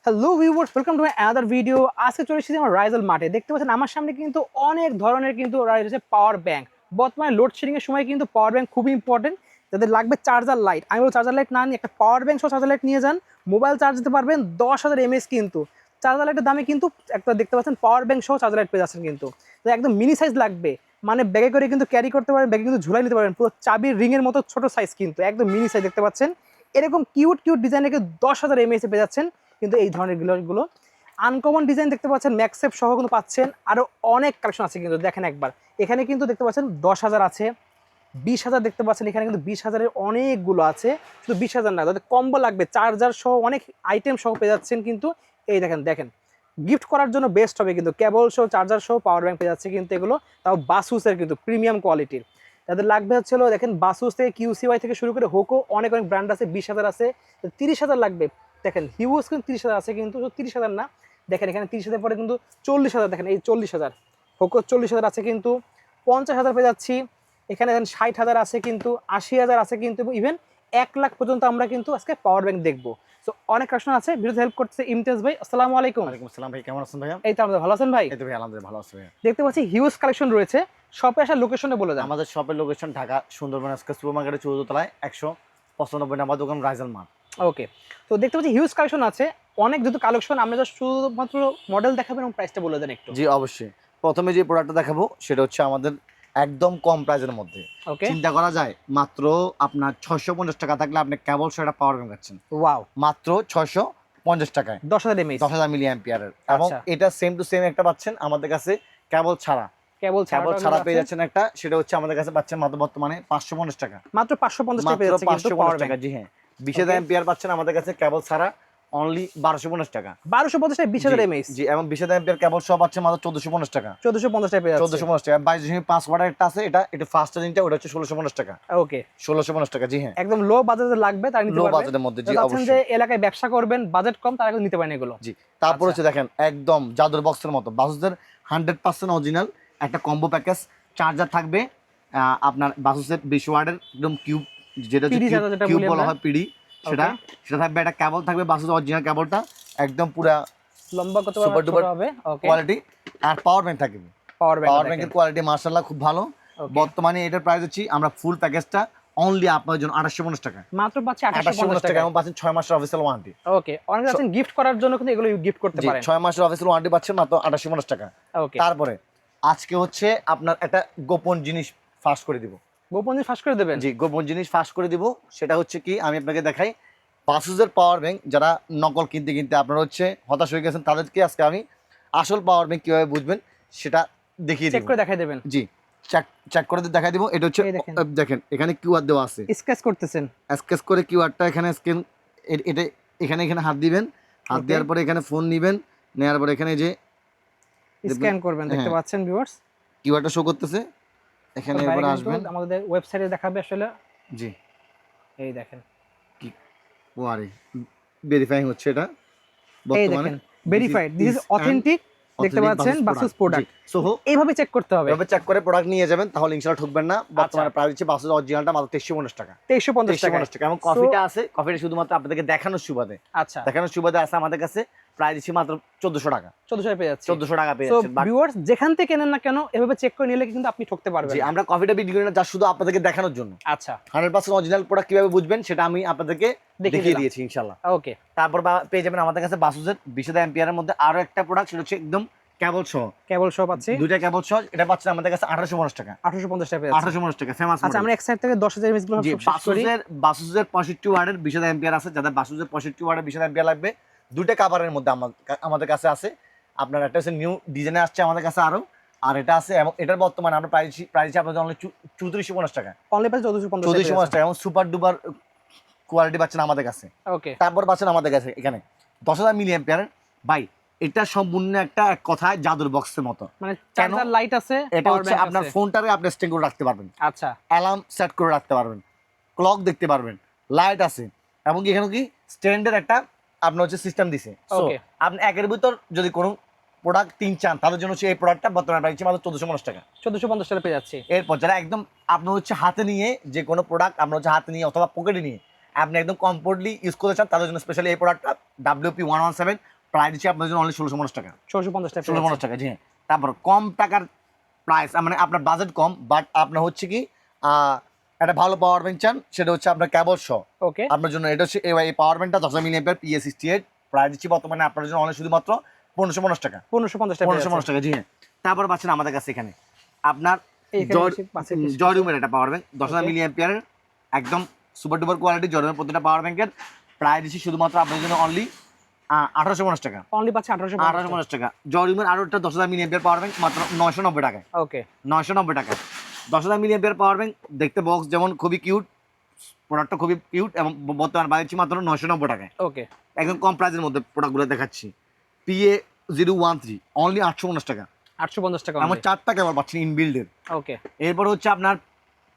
Hello viewers, welcome to my other video. আজকে চলে এসেছি আমার রাইজেল মাঠে। দেখতে পাচ্ছেন আমার সামনে কিন্তু অনেক ধরনের কিন্তু রয়েছে পাওয়ার ব্যাংক। বর্তমানে লোডশেডিং এর সময় কিন্তু পাওয়ার ব্যাংক খুবই ইম্পর্টেন্ট। যাদের লাগবে চার্জার লাইট, আমি বলবো চার্জার লাইট না নিয়ে একটা পাওয়ার ব্যাংক সহ চার্জার লাইট নিয়ে যান। মোবাইল চার্জ দিতে পারবেন 10,000 mAh কিন্তু। চার্জার লাইটের দামে কিন্তু একটা দেখতে পাচ্ছেন পাওয়ার ব্যাংক সহ চার্জার লাইট পেয়ে যাচ্ছেন কিন্তু। তো একদম মিনি সাইজ লাগবে, মানে ব্যাগে করে কিন্তু ক্যারি করতে পারেন, ব্যাগে কিন্তু ঝুলাই নিতে পারবেন। পুরো চাবির রিং এর মতো ছোট সাইজ কিন্তু, একদম মিনি সাইজ দেখতে পাচ্ছেন। এরকম কিউট কিউট ডিজাইনের 10,000 mAh পেয়ে যাচ্ছেন কিন্তু এই ধরনের গুলো। আনকমন ডিজাইন দেখতে পাচ্ছেন, ম্যাক্সেপ সহ কিন্তু পাচ্ছেন। আরও অনেক কালেকশন আছে কিন্তু, দেখেন একবার। এখানে কিন্তু দেখতে পাচ্ছেন 10,000 আছে, 20,000 দেখতে পাচ্ছেন। এখানে কিন্তু 20,000-এর অনেকগুলো আছে। শুধু 20,000 না, যাদের কম্বো লাগবে চার্জার সহ অনেক আইটেম সহ পেয়ে যাচ্ছেন কিন্তু। এই দেখেন দেখেন, গিফট করার জন্য বেস্ট হবে কিন্তু। কেবল সহ চার্জার সহ পাওয়ার ব্যাংক পেয়ে যাচ্ছে কিন্তু এগুলো, তাও বাসুসের কিন্তু প্রিমিয়াম কোয়ালিটির। যাদের লাগবে হচ্ছে দেখেন বাসুস থেকে QCY থেকে শুরু করে হোকো অনেক অনেক ব্র্যান্ড আছে। 20,000 আছে, 30,000 লাগবে। দেখেন হিউজ কিন্তু 30,000 আছে কিন্তু, 30,000 না, দেখেন এখানে 30,000 পরে কিন্তু 40,000, দেখেন এই 40,000 হোকো 40,000 আছে কিন্তু। 50,000 পেয়ে যাচ্ছি এখানে। দেখেন 60,000 আছে কিন্তু, 80,000 আছে কিন্তু, ইভেন 1 লাখ পর্যন্ত আমরা কিন্তু আজকে পাওয়ার ব্যাংক দেখবো। সো অনেক কালেকশন আছে। ভিডিওতে হেল্প করতেছে ইমতিয়াজ ভাই। আসসালামু আলাইকুম। ওয়ালাইকুম আসসালাম ভাই, কেমন আছেন ভাইয়া? এই তো আমাদের ভালো আছেন ভাই? এই তো ভাই আলহামদুলিল্লাহ ভালো আছি ভাইয়া। দেখতে পাচ্ছি হিউজ কালেকশন রয়েছে। শপে আসার লোকেশনে বলে দেন। আমাদের শপের লোকেশন ঢাকা সুন্দরবন আজকে সুপার মার্কেটের 14 তলায় 195 নম্বর দোকান রাইজেল মার্ট। ওকে, তো দেখতে পাচ্ছি হিউজ কালেকশন আছে, অনেক যেহেতু কালেকশন। আমরা জাস্ট শুধুমাত্র মডেল দেখাবেন এবং প্রাইসটা বলে দেন একটু। জি অবশ্যই। প্রথমে যে প্রোডাক্টটা দেখাবো সেটা হচ্ছে আমাদের একদম কম প্রাইসের মধ্যে। ওকে, চিন্তা করা যায় মাত্র আপনার 650 টাকা থাকলে আপনি কেবল সেটা পাওয়ার ব্যাংক পাচ্ছেন। ওয়াও, মাত্র 650 টাকায় 10,000 mAh। 10,000 মিলি অ্যাম্পিয়ারের, এবং এটা সেম টু সেম একটা পাচ্ছেন আমাদের কাছে কেবল ছাড়া। কেবল ছাড়া পেয়ে যাচ্ছেন একটা, সেটা হচ্ছে আমাদের কাছে পাচ্ছেন মাত্র বর্তমানে 550 টাকা। মাত্র 550 টাকা পেয়ে যাচ্ছে কিন্তু পাওয়ার ব্যাংক। জি হ্যাঁ, 20,000 অ্যাম্পিয়ার পাচ্ছেন আমাদের কাছে কেবল ছাড়া অনলি 1250 টাকা। 1250 টাকা 20,000 mAh। জি, এবং 20,000 অ্যাম্পিয়ার কেবল সহ পাচ্ছেন মাত্র 1450 টাকা। 1450 টাকা পেয়ে যাচ্ছে। 1450 টাকা। 22.5 ওয়াটের একটা আছে, এটা একটু ফাস্ট চার্জিংটা, ওটা হচ্ছে 1650 টাকা। ওকে, 1650 টাকা। জি হ্যাঁ, একদম লো বাজেটে লাগবে তার নিতে লো পারবে। বাজেটের মধ্যে। জি চাচ্ছেন যে অবশ্যই। এলাকায় ব্যবসা করবেন, বাজেট কম, তারা কিন্তু নিতে পারেন এগুলো। জি, তারপর হচ্ছে দেখেন একদম জাদুর বক্সের মতো বাসুসের 100% অরিজিনাল একটা কম্বো প্যাকেজ। চার্জার থাকবে আপনার বাসুসের 20 ওয়াটের একদম কিউব, যেটা কিউব বলা হয়, পিডি। সেটা থাকবে। একটা কেবল থাকবে বাসুসের অরিজিনাল কেবলটা, একদম পুরা লম্বা কত সুপার ডুপার হবে। ওকে, কোয়ালিটি। আর পাওয়ার ব্যাংক থাকবে। পাওয়ার ব্যাংকের কোয়ালিটি মাশাআল্লাহ খুব ভালো। বর্তমানে এটার প্রাইস হচ্ছে আমরা ফুল প্যাকেজটা অনলি আপনার জন্য 2850 টাকা। মাত্র পাচ্ছি 2850 টাকা, এবং পাচ্ছেন 6 মাসের অফিসিয়াল ওয়ারেন্টি। ওকে, অনেকে আছেন গিফট করার জন্য কিন্তু এগুলো গিফট করতে পারেন। 6 মাসের অফিসিয়াল ওয়ারেন্টি পাচ্ছেন মাত্র 2850 টাকা। ওকে, তারপরে আজকে হচ্ছে আপনার একটা গোপন জিনিস ফাঁস করে দিব। গোপন জিনিস ফাঁস করে দেবেন? জি, গোপন জিনিস ফাঁস করে দিব। সেটা হচ্ছে কি, আমি আপনাকে দেখাই। বাসুসের পাওয়ার ব্যাংক যারা নকল কিনতে কিনতে আপনারা হচ্ছে হতাশ হয়ে গেছেন, তাদেরকে আজকে আমি আসল পাওয়ার ব্যাংক কিভাবে বুঝবেন সেটা দেখিয়ে দিব। চেক করে দেখাই দেবেন? জি, চেক করে দেখাই দিব। এটা হচ্ছে দেখেন এখানে কিউআর দেওয়া আছে। স্কেচ করতেছেন? স্কেচ করে কিউআরটা এখানে স্ক্যান, এটা এখানে হাত দিবেন। হাত দেওয়ার পরে এখানে ফোন নেবেন, নেওয়ার পরে এখানে যে স্ক্যান করবেন। দেখতে পাচ্ছেন ভিউয়ার্স, কিউআরটা শো করতেছে। এখানে এরপর আসবেন, আমাদের ওয়েবসাইটে দেখাবে আসলে। জি, এই দেখেন কি ওয়ারে ভেরিফাইং হচ্ছে এটা এই বর্তমানে। দেখেন ভেরিফাইড, দিস ইজ অথেন্টিক। দেখতে পাচ্ছেন বাসুস প্রোডাক্ট। সো এইভাবে চেক করতে হবে। এভাবে চেক করে প্রোডাক্ট নিয়ে যাবেন, তাহলে ইনশাআল্লাহ ঠকবেন না। বর্তমানে প্রাইস হচ্ছে বাসুস অরিজিনালটা মাত্র 2350 টাকা। 2350 টাকা। এবং কফিটা আছে, কফিটা শুধুমাত্র আপনাদেরকে দেখানোর সুবাদে। আচ্ছা, দেখানোর সুবাদে আছে আমাদের কাছে। প্রাইস দিচ্ছি মাত্র 1400 টাকা। 1400 পেয়ে যাচ্ছে। 1400 টাকা পেয়ে সো যাচ্ছেন। ভিউয়ার্স, যেখান থেকে কেনেন না কেন এভাবে চেক করে নিলে কিন্তু আপনি ঠকতে পারবেন। জি, আমরা কফিটা বিক্রি করি না যা শুধু আপনাদেরকে দেখানোর জন্য। আচ্ছা, 100% অরিজিনাল প্রোডাক্ট কিভাবে বুঝবেন সেটা আমি আপনাদেরকে দেখিয়ে দিয়েছি ইনশাআল্লাহ। ওকে, তারপর পেয়ে যাবেন আমাদের কাছে বাসুসের 20,000 অ্যাম্পিয়ারের মধ্যে আরো একটা প্রোডাক্ট, সেটা হচ্ছে একদম কেবল সহ। কেবল সহ পাচ্ছি, দুইটা কেবল সহ। এটা পাচ্ছেন আমাদের কাছে 1850 টাকা। 1850 টাকা পেয়ে যাচ্ছে। 1850 টাকা ফেমাস। আচ্ছা, আমরা এক সাইড থেকে 10,000 mAh গুলো সব করি। বাসুসের 65 ওয়াটের 20,000 অ্যাম্পিয়ার আছে। যাদের বাসুসের 65 ওয়াটের 20,000 অ্যাম্পিয়ার লাগবে, দুইটা কাভারের মধ্যে আমাদের কাছে আছে। আপনার একটা হচ্ছে নিউ ডিজাইনে আসছে আমাদের কাছে আরো, আর এটা আছে। এবং এটার বর্তমানে আমরা প্রাইস আপনাদের অনলি 3450 টাকা। অনলি প্রাইস 1450 3450 টাকা, এবং সুপার ডুপার কোয়ালিটি পাচ্ছেন আমাদের কাছে। ওকে, তারপর পাচ্ছেন আমাদের কাছে এখানে 10,000 মিলি অ্যাম্পিয়ার। ভাই, এটা সম্পূর্ণ একটা এক কথায় জাদুর বক্সের মতো। মানে চার্জার লাইট আছে, এটা হচ্ছে আপনার ফোনটারে আপনি স্ট্যান্ড করে রাখতে পারবেন। আচ্ছা, অ্যালার্ম সেট করে রাখতে পারবেন, ক্লক দেখতে পারবেন, লাইট আছে, এবং এখানে কি স্ট্যান্ডের একটা আপনার হচ্ছে সিস্টেম দিছে। সো আপনি একের ভিতর যদি কোনো প্রোডাক্ট 3 চান, তাদের জন্য হচ্ছে এই প্রোডাক্টটা বর্তমানে প্রাইস মাত্র 1450 টাকা। 1450 টাকা পেয়ে যাচ্ছে। এরপর যারা একদম আপনার হচ্ছে হাতে নিয়ে যে কোনো প্রোডাক্ট আমরা হচ্ছে হাতে নিয়ে অথবা পকেটে নিয়ে আপনি একদম কমফোর্টলি ইউজ করতে চান তাদের জন্য স্পেশালি এই প্রোডাক্টটা WP117 প্রাইস দিচ্ছি আপনাদের জন্য অনলি 1650 টাকা। 1650 টাকা, 1650 টাকা, জি হ্যাঁ। তারপর কম টাকার প্রাইস, মানে আপনার বাজেট কম বাট আপনার হচ্ছে কি একটা ভালো পাওয়ার ব্যাংক চান, সেটা হচ্ছে আপনার কেবল সহ ওকে আপনার জন্য। এটা হচ্ছে এই পাওয়ার ব্যাংকটা 10 মিলি অ্যাম্পিয়ার PS68 প্রাইস দিচ্ছি বর্তমানে আপনার জন্য অনলি শুধুমাত্র 1550 টাকা। 1550 টাকা, 1550 টাকা, জি হ্যাঁ। তারপর পাচ্ছেন আমাদের কাছে এখানে আপনার পাশে জয়রুমের একটা পাওয়ার ব্যাংক 10 মিলি অ্যাম্পিয়ারের একদম সুপার ডুপার কোয়ালিটি। জয়রুমের প্রতিটা পাওয়ার ব্যাংকের প্রাইস দিচ্ছি শুধুমাত্র আপনার জন্য অনলি 1850 টাকা। অনলি পাচ্ছে 1850 টাকা। জয়রুমের আরো একটা 10,000 মিলি অ্যাম্পিয়ার পাওয়ার ব্যাংক মাত্র 990 টাকায়। ওকে 990 টাকা 10,000 মিলি অ্যাম্পিয়ার পাওয়ার ব্যাংক, দেখতে বক্স যেমন খুবই কিউট, প্রোডাক্টটা খুবই কিউট এবং বর্তমান বাজাচ্ছি মাত্র 990 টাকায়। ওকে একদম কম প্রাইসের মধ্যে প্রোডাক্টগুলো দেখাচ্ছি। PA013 অনলি 850 টাকা। 850 টাকা আমার 4টা কেবল পাচ্ছেন ইনবিল্ডের। ওকে এরপর হচ্ছে আপনার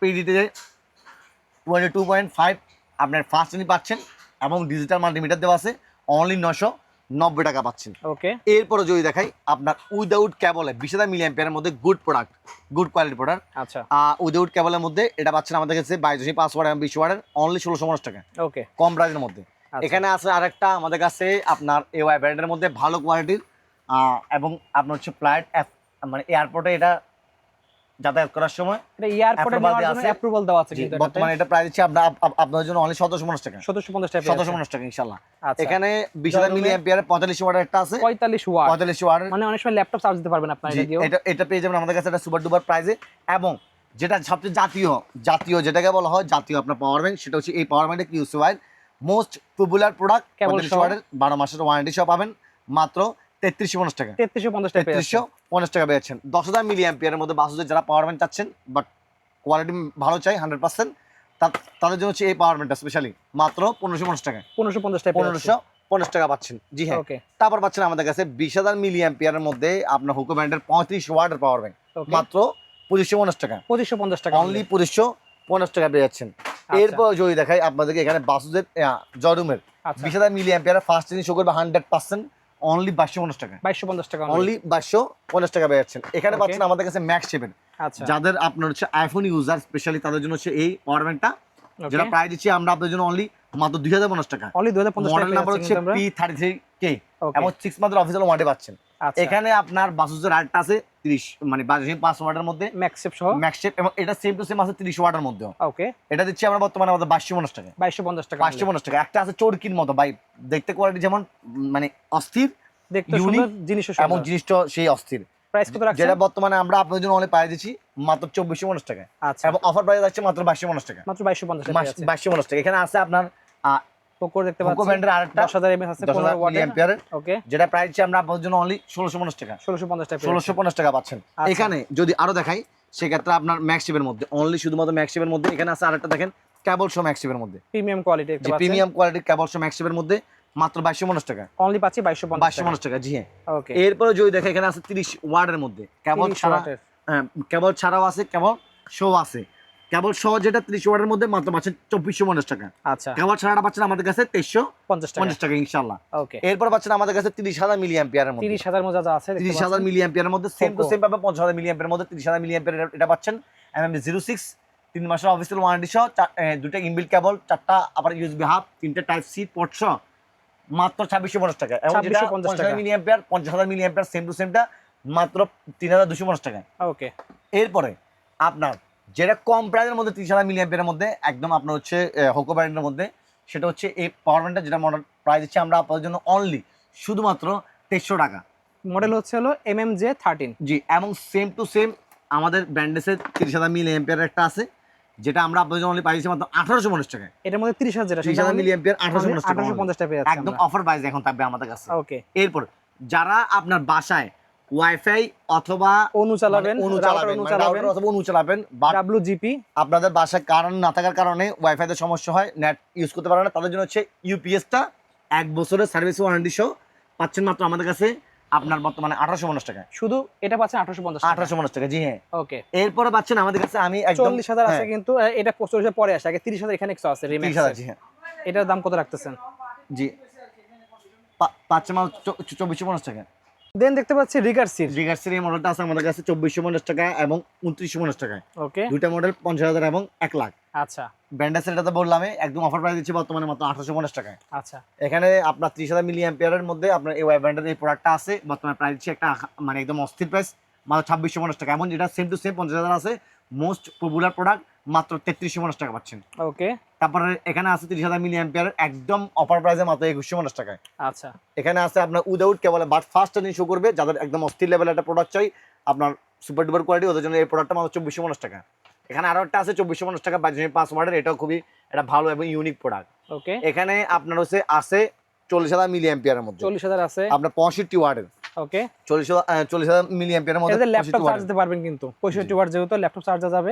পিডিতে 22.5 আপনার ফাস্ট চার্জিং পাচ্ছেন এবং ডিজিটাল মাল্টিমিটার দেওয়া আছে, অনলি 990 টাকা পাচ্ছেন। ওকে এরপরে যদি দেখাই আপনার উইদাউট কেবলে 20,000 মিলি অ্যাম্পিয়ারের মধ্যে good product, good quality product. আচ্ছা উইদাউট কেবলের মধ্যে এটা পাচ্ছেন আমাদের কাছে 22.5 ওয়াট এবং 20 ওয়াটের অনলি 1650 টাকা, ওকে কম প্রাইসের মধ্যে। আচ্ছা। এখানে আছে আরেকটা আমাদের কাছে আপনার এওয়াই ব্র্যান্ডের মধ্যে ভালো কোয়ালিটির এবং আপনার হচ্ছে ফ্লাইট মানে এয়ারপোর্টে এটা যাতায়াত করার সময় এটা এয়ারপোর্টে approval নেওয়ার দেওয়া জন্য আছে। অ্যাপ্রুভাল দেওয়া আছে কিন্তু বর্তমানে এটা প্রাইস দিচ্ছি আমরা আপনাদের জন্য অনলি 1750 টাকা। 1750 টাকা 1750 টাকা ইনশাআল্লাহ। আচ্ছা এখানে 20,000 মিলি অ্যাম্পিয়ারের 45 ওয়াটের একটা আছে, 45 ওয়াট 45 ওয়াটের। মানে অনেক সময় ল্যাপটপ চার্জ দিতে পারবেন আপনারা এটা দিও। এটা পেয়ে যাবেন আমাদের কাছে, এটা সুপার ডুপার প্রাইসে। এবং যেটা সবচেয়ে জাতীয় যেটাকে বলা হয় জাতীয় আপনার পাওয়ার ব্যাংক, সেটা হচ্ছে এই পাওয়ার ব্যাংকটা কিউসিওয়াই মোস্ট পপুলার প্রোডাক্ট। কেবল 45 ওয়াটের 12 মাসের ওয়ারেন্টি সহ পাবেন মাত্র 3350 টাকা। 3350 টাকা 3350 টাকা পেয়েছেন। 10,000 মিলি অ্যাম্পিয়ারের মধ্যে বাসুদের যারা পাওয়ার ব্যাংক চাচ্ছেন বাট কোয়ালিটি ভালো চাই 100%, তাদের জন্য হচ্ছে এই পাওয়ার ব্যাংকটা স্পেশালি মাত্র 1550 টাকা। 1550 টাকা 1550 টাকা পাচ্ছেন, জি হ্যাঁ। ওকে তারপর পাচ্ছেন আমাদের কাছে 20,000 মিলি অ্যাম্পিয়ারের মধ্যে আপনার হুকো ব্র্যান্ডের 35 ওয়াটের পাওয়ার ব্যাংক মাত্র 2550 টাকা। 2550 টাকা অনলি 2550 টাকা পেয়ে যাচ্ছেন। এরপর যদি দেখাই আপনাদেরকে এখানে বাসুদের জয়রুমের 20,000 মিলি অ্যাম্পিয়ারের ফাস্ট চার্জিং শো করবে 100% অনলি 2250 টাকা। 2250 টাকা অনলি 2250 টাকা পেয়ে যাচ্ছেন। এখানে পাচ্ছেন আমাদের কাছে ম্যাক্স শেপের, আচ্ছা যাদের আপনার হচ্ছে আইফোন ইউজার স্পেশালি তাদের জন্য হচ্ছে এই পাওয়ার ব্যাংকটা, যেটা প্রাইস দিচ্ছি আমরা আপনাদের জন্য অনলি মাত্র 2050 টাকা। অনলি 2050 টাকা। মডেল নাম্বার হচ্ছে P33K এবং 6 মাত্র অফিসিয়াল ওয়ারেন্টি পাচ্ছেন। এখানে আপনার বাসুসের আরেকটা আছে 30 মানে 5 ওয়াটের মধ্যে ম্যাক্স শেপ সহ, ম্যাক্স শেপ, এবং এটা সেম টু সেম আছে 30 ওয়াটের মধ্যে। ওকে এটা দিচ্ছি আমরা বর্তমানে আমাদের 2250 টাকা। 2250 টাকা 2250 টাকা। একটা আছে চরকির মতো ভাই, দেখতে কোয়ালিটি যেমন মানে অস্থির, দেখতে সুন্দর, জিনিসও সুন্দর এবং জিনিসটা সেই অস্থির। প্রাইস কত রাখছেন? যেটা বর্তমানে আমরা আপনাদের জন্য অনলি পাই দিচ্ছি মাত্র 2450 টাকা। আচ্ছা এবং অফার প্রাইস আছে মাত্র 2250 টাকা। মাত্র 2250 টাকা আছে। 2250 টাকা। এখানে আছে আপনার পোকো দেখতে পোকো পাচ্ছেন ব্র্যান্ডের আরেকটা 10,000 mAh আছে 15 ওয়াটের, ওকে যেটা প্রাইস আছে আমরা আপনাদের জন্য অনলি 1650 টাকা। 1650 টাকা 1650 টাকা পাচ্ছেন। এখানে যদি আরো দেখাই সেক্ষেত্রে আপনার ম্যাক্সিভের মধ্যে অনলি শুধুমাত্র ম্যাক্সিভের মধ্যে এখানে আছে আরেকটা দেখেন কেবল শো ম্যাক্সিভের মধ্যে, প্রিমিয়াম কোয়ালিটি দেখতে পাচ্ছেন, প্রিমিয়াম কোয়ালিটির কেবল শো ম্যাক্সিভের মধ্যে মাত্র 2250 টাকা। অনলি পাচ্ছি 2250 টাকা, জি হ্যাঁ। ওকে এরপরে যদি দেখেন এখানে আছে 30 ওয়াটের মধ্যে কেবল ছাড়া, কেবল ছাড়াও আছে, কেবল শো আছে। কেবল শো যেটা 30 ওয়াটের মধ্যে মাত্র পাচ্ছেন 2450 টাকা। আচ্ছা কেবল ছাড়াটা পাচ্ছেন আমাদের কাছে 2350 টাকা ইনশাআল্লাহ। ওকে এরপর পাচ্ছেন আমাদের কাছে 30,000 মিলি অ্যাম্পিয়ারের মধ্যে, 30,000 মজা আছে 30,000 মিলি অ্যাম্পিয়ারের মধ্যে সেম টু সেম পাবে 50,000 মিলি অ্যাম্পিয়ারের মধ্যে 30,000 মিলি অ্যাম্পিয়ার এটা পাচ্ছেন MM06 3 মাসের অফিসিয়াল ওয়ারেন্টি সহ, দুটো ইনবিল্ট কেবল, 4টা আবার ইউএসবি হাব, 3টে টাইপ সি পোর্ট সহ মাত্র 2650 টাকা। এবং যেটা 50,000 milli ampere 50,000 milli ampere same to সেমটা মাত্র 3,250 টাকা। ওকে এরপরে আপনার যেটা কম প্রাইসের মধ্যে 30,000 মিলি অ্যাম্পিয়ারের মধ্যে একদম আপনার হচ্ছে হোকো ব্র্যান্ডের মধ্যে, সেটা হচ্ছে এই পাওয়ার ব্যাংকটা, যেটা মডেল প্রাইস দিচ্ছি আমরা আপনাদের জন্য অনলি শুধুমাত্র 2300 টাকা। মডেল হচ্ছে হলো MMJ13, জি, এবং সেম টু সেম আমাদের ব্র্যান্ডেসের 30,000 মিলি অ্যাম্পিয়ার একটা আছে, যেটা আমরা আপনাদের জন্য অনলি পাইছি মাত্র 1850 টাকা। এটার মধ্যে 30,000 যেটা 30,000 মিলি অ্যাম্পিয়ার 1850 টাকা, 1850 টাকা পেয়ে একদম অফার প্রাইস এখন থাকবে আমাদের কাছে। ওকে এরপর যারা আপনার বাসায় ওয়াইফাই অথবা অনু চালাবেন বা WGP আপনাদের বাসায় কারেন্ট না থাকার কারণে ওয়াইফাইতে সমস্যা হয়, নেট ইউজ করতে পারে না, তাদের জন্য হচ্ছে ইউপিএসটা 1 বছরের সার্ভিস ওয়ারেন্টি সহ পাচ্ছেন মাত্র আমাদের কাছে আপনার বর্তমানে 1850 টাকা। শুধু এটা পাচ্ছেন 1850 টাকা, জি হ্যাঁ। ওকে এরপরে পাচ্ছেন আমাদের কাছে আমি একদম 40,000 আছে, কিন্তু এটা 40,000 পরে আসে, আগে 30,000 এখানে এক্সট্রা আছে রিমেক্স। 30,000, জি হ্যাঁ। এটার দাম কত রাখতেছেন? জি পাচ্ছেন মাত্র 2450 টাকা। দেন দেখতে পাচ্ছি রিগার্সির এই মডেলটা আছে আমাদের কাছে 2450 টাকা এবং 2950 টাকায়। ওকে দুইটা মডেল 50,000 এবং 1 লাখ। আচ্ছা ব্যান্ডেসের এটা তো বললাম একদম অফার প্রাইস দিচ্ছি বর্তমানে মাত্র 1850 টাকায়। আচ্ছা এখানে আপনার 30,000 মিলি অ্যাম্পিয়ারের মধ্যে আপনার এই ওয়াই ব্র্যান্ডের এই প্রোডাক্টটা আছে, বর্তমানে প্রাইস দিচ্ছি একটা মানে একদম অস্থির প্রাইস মাত্র 2650 টাকা। এমন যেটা সেম টু সেম 50,000 আছে, মোস্ট পপুলার প্রোডাক্ট মাত্র 3350 টাকা পাচ্ছেন। ওকে তারপরে এখানে আছে 30,000 মিলি অ্যাম্পিয়ারের একদম অফার প্রাইসে মাত্র 2150 টাকায়। আচ্ছা এখানে আছে আপনার উইদাউট কেবলে বাট ফার্স্ট চার্জিং শো করবে, যাদের একদম অস্থির লেভেলের একটা প্রোডাক্ট চাই আপনার সুপার ডুপার কোয়ালিটি, ওদের জন্য এই প্রোডাক্টটা মাত্র 2450 টাকা। এখানে আরো একটা আছে 2450 টাকা 5 ওয়াটের, এটাও খুবই এটা ভালো এবং ইউনিক প্রোডাক্ট। ওকে এখানে আপনার হচ্ছে আছে 40,000 মিলি অ্যাম্পিয়ারের মধ্যে, 40,000 আছে আপনার 65 ওয়াটের। ওকে 40,000 মিলি অ্যাম্পিয়ারের মধ্যে এটাতে 65 ল্যাপটপ চার্জ ওয়াটের। দিতে পারবেন কিন্তু 65 ওয়াট যেহেতু ল্যাপটপ চার্জা যাবে,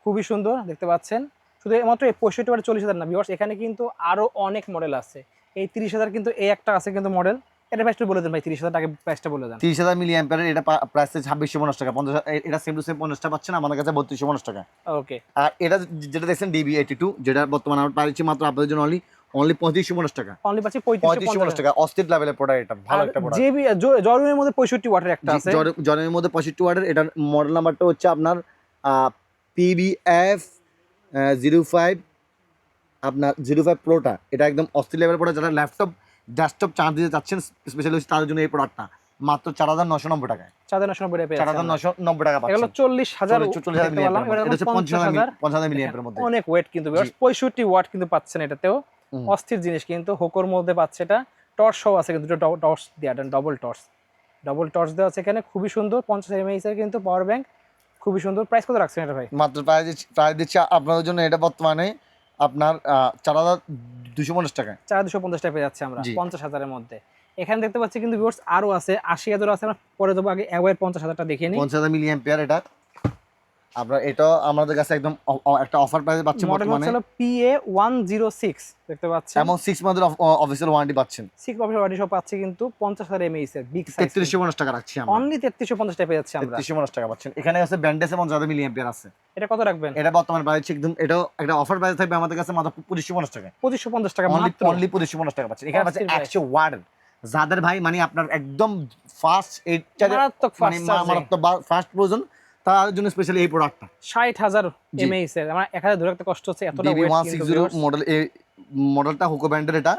খুবই সুন্দর দেখতে পাচ্ছেন। শুধু মাত্র এই 65 ওয়াট 40,000 না ভিউয়ার্স, এখানে কিন্তু আরো অনেক মডেল আছে। এই 30,000 কিন্তু এই একটা আছে কিন্তু মডেল, এটা প্রাইসটা বলে দেন ভাই, 30,000 টাকা প্রাইসটা বলে দেন। 30,000 মিলি অ্যাম্পিয়ারের এটা প্রাইস 2650 টাকা, 50 এটা সেম টু সেম 50টা পাচ্ছেন আমাদের কাছে 3250 টাকা। ওকে আর এটা যেটা দেখছেন DB82, যেটা বর্তমানে আমরা পাচ্ছি মাত্র আপনাদের জন্য অনলি 3550 টাকা। অনলি পাচ্ছি 3550 টাকা, অস্থির লেভেলের প্রোডাক্ট, এটা ভালো একটা প্রোডাক্ট। জেবি জরুরির মধ্যে 65 ওয়াটের একটা আছে, জনের মধ্যে 65 ওয়াটের, এটার মডেল নাম্বারটা হচ্ছে আপনার PBF 05 আপনার 05 প্রোটা। এটা একদম অস্থির লেভেলের প্রোডাক্ট, যারা ল্যাপটপ ডেস্কটপ চার্জ দিতে চাচ্ছেন স্পেশালি হচ্ছে তাদের জন্য এই প্রোডাক্টটা মাত্র 4990 টাকায়। 4990 টাকা পেয়ে 4990 টাকা এগুলো পাচ্ছেন। 40,000 40,000 মিলি অ্যাম্পিয়ার, এটা হচ্ছে 50,000 মিলি অ্যাম্পিয়ার মধ্যে। অনেক ওয়েট কিন্তু 65 ওয়াট কিন্তু পাচ্ছেন এটাতেও, অস্থির জিনিস কিন্তু হোকোর মধ্যে পাচ্ছে। এটা টর্চ সহ আছে কিন্তু, দুটো টর্চ দেয়া, ডবল টর্চ দেওয়া আছে এখানে, খুবই সুন্দর। 50 mAh এর কিন্তু পাওয়ার ব্যাংক, খুবই সুন্দর। প্রাইস কত রাখছেন এটা ভাই? মাত্র প্রাইস দিচ্ছি আপনাদের জন্য এটা বর্তমানে আপনার 4,250 টাকায়। 4,250 টাকা পেয়ে যাচ্ছে আমরা 50,000 এর মধ্যে। এখানে দেখতে পাচ্ছি কিন্তু ভিউয়ার্স আরো আছে, 80,000 আছে। আমরা পরে যাবো, আগে এওয়ার 50,000টা দেখিয়ে নিই। 50,000 মিলি অ্যাম্পিয়ার এটা আপনার, এটাও আমাদের কাছে একদম একটা অফার প্রাইসে পাচ্ছেন মডেল বর্তমানে। হচ্ছে PA106 দেখতে পাচ্ছেন, এবং 6 মান্থের অফিসিয়াল ওয়ারেন্টি পাচ্ছেন। 6 অফিসিয়াল ওয়ারেন্টি সহ পাচ্ছি কিন্তু 50,000 mAh এর বিগ সাইজ 3350 টাকা রাখছি আমরা, অনলি 3350 টাকা পেয়ে যাচ্ছি আমরা। 3350 টাকা পাচ্ছেন। এখানে আছে ব্যান্ডেস এবং 50,000 মিলি অ্যাম্পিয়ার আছে। এটা কত রাখবেন? এটা বর্তমানে প্রাইস একদম, এটাও একটা অফার প্রাইস থাকবে আমাদের কাছে মাত্র 2550 টাকা। 2550 টাকা মাত্র, অনলি 2550 টাকা পাচ্ছেন। এখানে পাচ্ছেন 100 ওয়াট, যাদের ভাই মানে আপনার একদম ফাস্ট মারাত্মক মারাত্মক ফাস্ট প্রয়োজন, তার জন্য স্পেশালি এই প্রোডাক্টটা। 60,000 mAh এর, আমার 1000 ধরে রাখতে কষ্ট হচ্ছে, এতটা ওয়েট কিন্তু। DB160 মডেল, এই মডেলটা হুকো ব্র্যান্ডের। এটা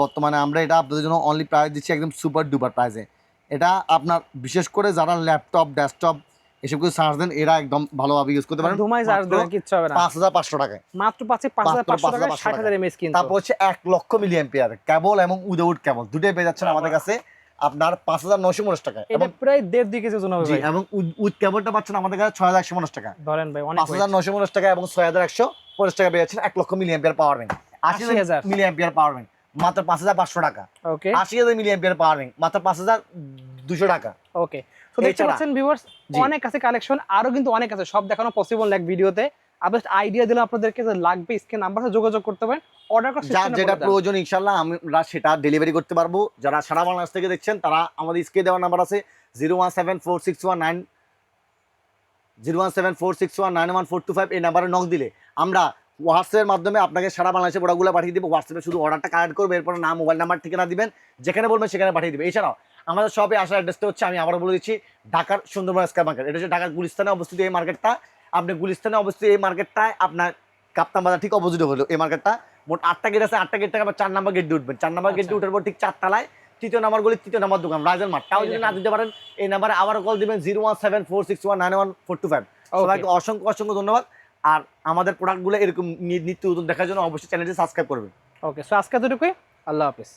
বর্তমানে আমরা এটা আপনাদের জন্য অনলি প্রাইস দিচ্ছি একদম সুপার ডুপার প্রাইসে। এটা আপনার বিশেষ করে যারা ল্যাপটপ ডেস্কটপ এসব কিছু চার্জ দেন, এরা একদম ভালোভাবে ইউজ করতে পারেন। ধুমাই চার্জ দেন কিচ্ছু হবে না, 5,500 টাকায় মাত্র পাচ্ছে 5,500 টাকা 60,000 mAh কিন্তু। তারপর হচ্ছে 1 লক্ষ মিলি অ্যাম্পিয়ার কেবল এবং উইদাউট কেবল দুটোই পেয়ে যাচ্ছেন আমাদের কাছে আপনার 5,950 টাকায়। এটা প্রায় 1.5-2 কেজি ওজন হবে ভাই। এবং উইথ কেবলটা পাচ্ছেন আমাদের কাছে 6,150 টাকা। ধরেন ভাই অনেক 5,950 টাকা এবং 6,150 টাকা পেয়ে যাচ্ছেন 1 lakh milliampere power bank. 80,000 milliampere power bank মাত্র 5,500 টাকা। ওকে 80,000 মিলি অ্যাম্পিয়ার পাওয়ার ব্যাংক মাত্র 5,200 টাকা। ওকে, তো দেখতে পাচ্ছেন ভিউয়ার্স অনেক আছে কালেকশন, আরো কিন্তু অনেক আছে, সব দেখানো পসিবল না এক ভিডিওতে। আপনি আইডিয়া দিলাম আপনাদেরকে, যে লাগবে স্ক্রিন নাম্বারে যোগাযোগ করতে পারেন, অর্ডার করার যার সিস্টেম যেটা প্রয়োজন ইনশাআল্লাহ আমরা সেটা ডেলিভারি করতে পারবো। যারা সারা বাংলাদেশ থেকে দেখছেন তারা আমাদের স্ক্রিনে দেওয়া নাম্বার আছে 0174619 এই নাম্বারে নক দিলে আমরা হোয়াটসঅ্যাপের মাধ্যমে আপনাকে সারা বাংলাদেশে প্রোডাক্টগুলো পাঠিয়ে দেবো। হোয়াটসঅ্যাপে শুধু অর্ডারটা কালেক্ট করবে, এরপর নাম মোবাইল নাম্বার ঠিকানা দিবেন, যেখানে বলবেন সেখানে পাঠিয়ে দেবে। এছাড়াও আমাদের শপে আসার অ্যাড্রেসটা হচ্ছে, আমি আবার বলে দিচ্ছি, ঢাকার সুন্দরবন স্কয়ার মার্কেট। এটা হচ্ছে ঢাকার গুলিস্তানে অবস্থিত এই মার্কেটটা। আপনি গুলিস্তানে অবস্থিত এই মার্কেটটায় আপনার কাপ্তান বাজার ঠিক অপোজিটে হলো এই মার্কেটটা। মোট 8টা গেট আছে, 8টা গেট থেকে আবার 4 নাম্বার গেট দিয়ে উঠবেন। 4 নাম্বার গেট দিয়ে উঠার পর ঠিক 4 তলায় 3য় নাম্বার গলি 3য় নাম্বার দোকান রাইজেল মার্ট। তাও যদি না দিতে পারেন এই নাম্বারে আবার কল দিবেন 01746191425। সবাইকে অসংখ্য অসংখ্য ধন্যবাদ। আর আমাদের প্রোডাক্টগুলো এরকম নিত্য নতুন দেখার জন্য অবশ্যই চ্যানেলটি সাবস্ক্রাইব করবেন। ওকে, সো আজকে এতটুকুই, আল্লাহ হাফেজ।